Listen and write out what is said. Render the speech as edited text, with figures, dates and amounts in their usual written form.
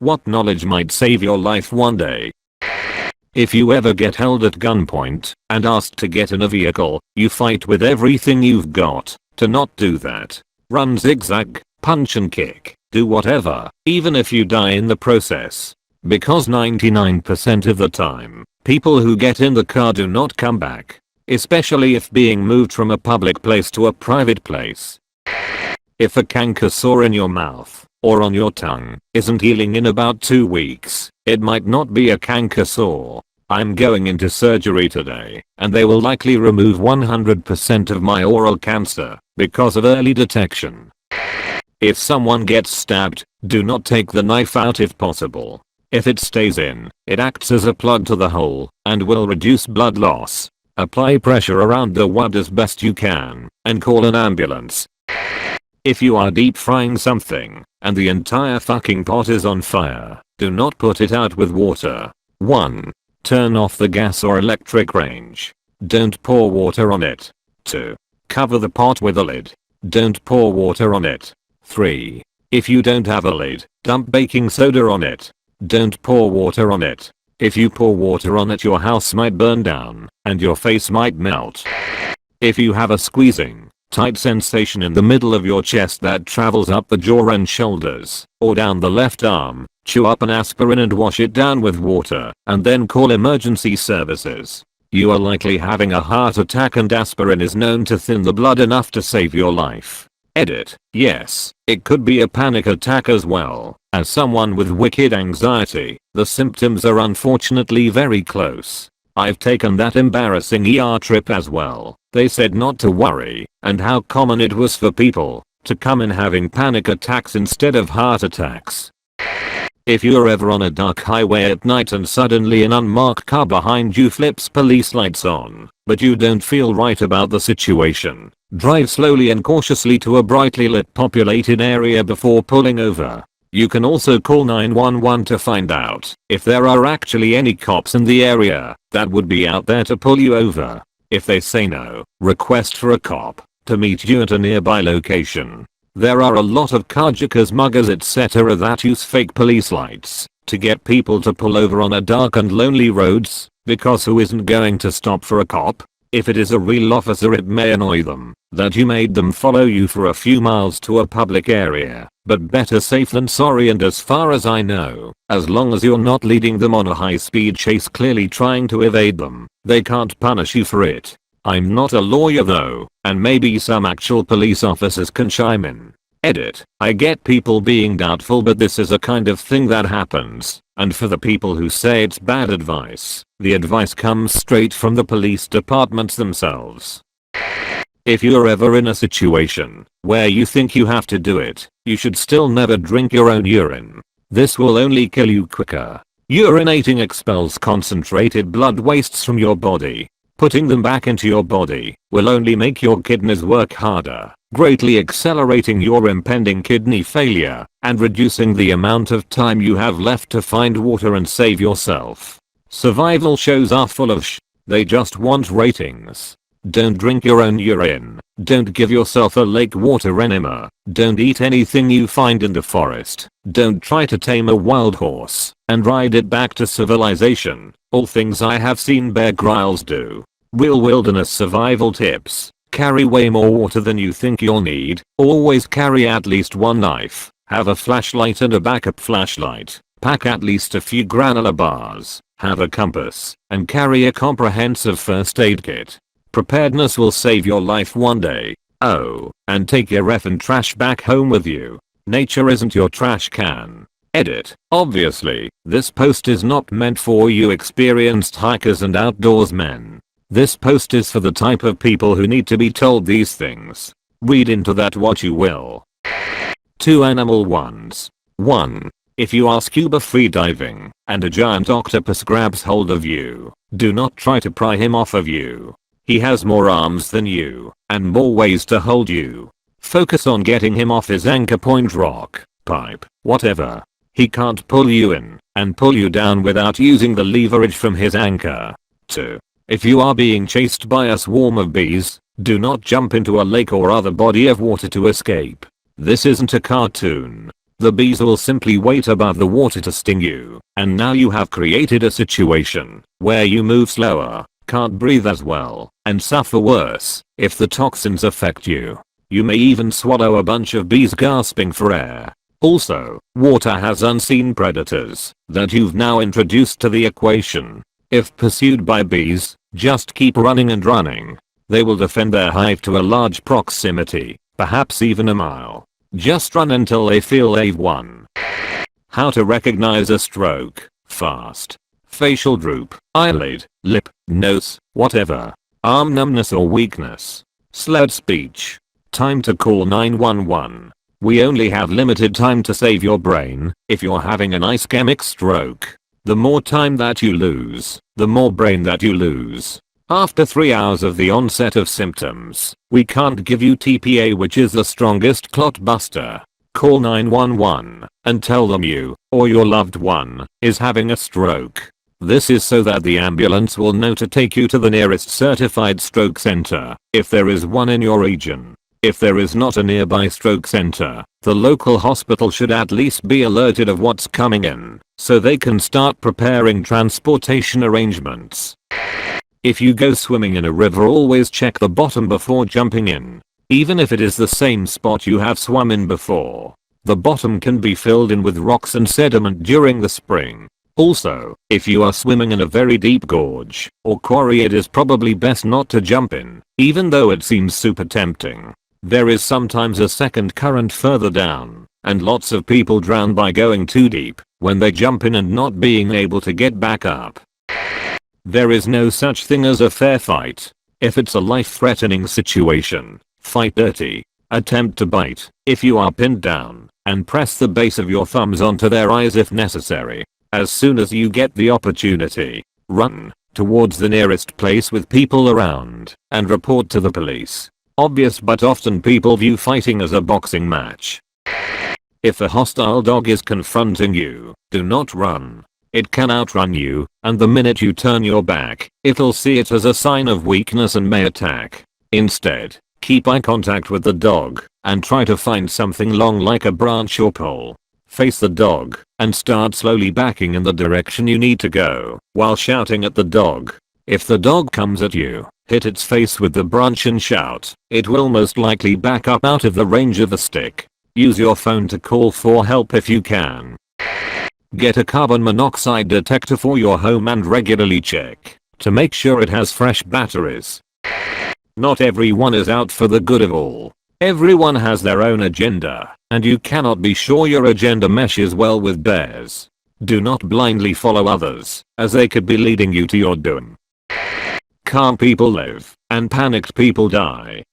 What knowledge might save your life one day? If you ever get held at gunpoint and asked to get in a vehicle, you fight with everything you've got to not do that. Run zigzag, punch and kick, do whatever, even if you die in the process. Because 99% of the time, people who get in the car do not come back. Especially if being moved from a public place to a private place. If a canker sore in your mouth or on your tongue isn't healing in about 2 weeks, it might not be a canker sore. I'm going into surgery today and they will likely remove 100% of my oral cancer because of early detection. If someone gets stabbed, do not take the knife out if possible. If it stays in, it acts as a plug to the hole and will reduce blood loss. Apply pressure around the wound as best you can and call an ambulance. If you are deep frying something and the entire fucking pot is on fire, do not put it out with water. 1. Turn off the gas or electric range. Don't pour water on it. 2. Cover the pot with a lid. Don't pour water on it. 3. If you don't have a lid, dump baking soda on it. Don't pour water on it. If you pour water on it, your house might burn down and your face might melt. If you have a squeezing, tight sensation in the middle of your chest that travels up the jaw and shoulders or down the left arm, chew up an aspirin and wash it down with water and then call emergency services. You are likely having a heart attack and aspirin is known to thin the blood enough to save your life. Edit. Yes, it could be a panic attack as well. As someone with wicked anxiety, the symptoms are unfortunately very close. I've taken that embarrassing ER trip as well. They said not to worry, and how common it was for people to come in having panic attacks instead of heart attacks. If you're ever on a dark highway at night and suddenly an unmarked car behind you flips police lights on, but you don't feel right about the situation, drive slowly and cautiously to a brightly lit populated area before pulling over. You can also call 911 to find out if there are actually any cops in the area that would be out there to pull you over. If they say no, request for a cop to meet you at a nearby location. There are a lot of carjackers, muggers, etc. that use fake police lights to get people to pull over on a dark and lonely roads, because who isn't going to stop for a cop? If it is a real officer, it may annoy them that you made them follow you for a few miles to a public area, but better safe than sorry. And as far as I know, as long as you're not leading them on a high-speed chase clearly trying to evade them, they can't punish you for it. I'm not a lawyer though, and maybe some actual police officers can chime in. Edit. I get people being doubtful, but this is a kind of thing that happens, and for the people who say it's bad advice, the advice comes straight from the police departments themselves. If you're ever in a situation where you think you have to do it, you should still never drink your own urine. This will only kill you quicker. Urinating expels concentrated blood wastes from your body. Putting them back into your body will only make your kidneys work harder, greatly accelerating your impending kidney failure and reducing the amount of time you have left to find water and save yourself. Survival shows are full of they just want ratings. Don't drink your own urine. Don't give yourself a lake water enema. Don't eat anything you find in the forest. Don't try to tame a wild horse and ride it back to civilization. All things I have seen Bear Grylls do. Real wilderness survival tips. Carry way more water than you think you'll need. Always carry at least one knife. Have a flashlight and a backup flashlight. Pack at least a few granola bars. Have a compass. And carry a comprehensive first aid kit. Preparedness will save your life one day. Oh, and take your effing trash back home with you. Nature isn't your trash can. Edit. Obviously, this post is not meant for you experienced hikers and outdoorsmen. This post is for the type of people who need to be told these things. Read into that what you will. 2 animal ones. 1. If you are scuba free diving and a giant octopus grabs hold of you, do not try to pry him off of you. He has more arms than you and more ways to hold you. Focus on getting him off his anchor point, rock, pipe, whatever. He can't pull you in and pull you down without using the leverage from his anchor. 2. If you are being chased by a swarm of bees, do not jump into a lake or other body of water to escape. This isn't a cartoon. The bees will simply wait above the water to sting you, and now you have created a situation where you move slower, can't breathe as well, and suffer worse if the toxins affect you. You may even swallow a bunch of bees gasping for air. Also, water has unseen predators that you've now introduced to the equation. If pursued by bees, just keep running and running. They will defend their hive to a large proximity, perhaps even a mile. Just run until they feel they've won. How to recognize a stroke fast. Facial droop, eyelid, lip, nose, whatever. Arm numbness or weakness. Slurred speech. Time to call 911. We only have limited time to save your brain if you're having an ischemic stroke. The more time that you lose, the more brain that you lose. After 3 hours of the onset of symptoms, we can't give you TPA, which is the strongest clot buster. Call 911 and tell them you, or your loved one, is having a stroke. This is so that the ambulance will know to take you to the nearest certified stroke center, if there is one in your region. If there is not a nearby stroke center, the local hospital should at least be alerted of what's coming in, so they can start preparing transportation arrangements. If you go swimming in a river, always check the bottom before jumping in. Even if it is the same spot you have swum in before, the bottom can be filled in with rocks and sediment during the spring. Also, if you are swimming in a very deep gorge or quarry, it is probably best not to jump in, even though it seems super tempting. There is sometimes a second current further down, and lots of people drown by going too deep when they jump in and not being able to get back up. There is no such thing as a fair fight. If it's a life-threatening situation, fight dirty. Attempt to bite if you are pinned down, and press the base of your thumbs onto their eyes if necessary. As soon as you get the opportunity, run towards the nearest place with people around and report to the police. Obvious, but often people view fighting as a boxing match. If a hostile dog is confronting you, do not run. It can outrun you, and the minute you turn your back, it'll see it as a sign of weakness and may attack. Instead, keep eye contact with the dog and try to find something long like a branch or pole. Face the dog and start slowly backing in the direction you need to go while shouting at the dog. If the dog comes at you, hit its face with the branch and shout. It will most likely back up out of the range of the stick. Use your phone to call for help if you can. Get a carbon monoxide detector for your home and regularly check to make sure it has fresh batteries. Not everyone is out for the good of all. Everyone has their own agenda, and you cannot be sure your agenda meshes well with theirs. Do not blindly follow others, as they could be leading you to your doom. Calm people live, and panicked people die.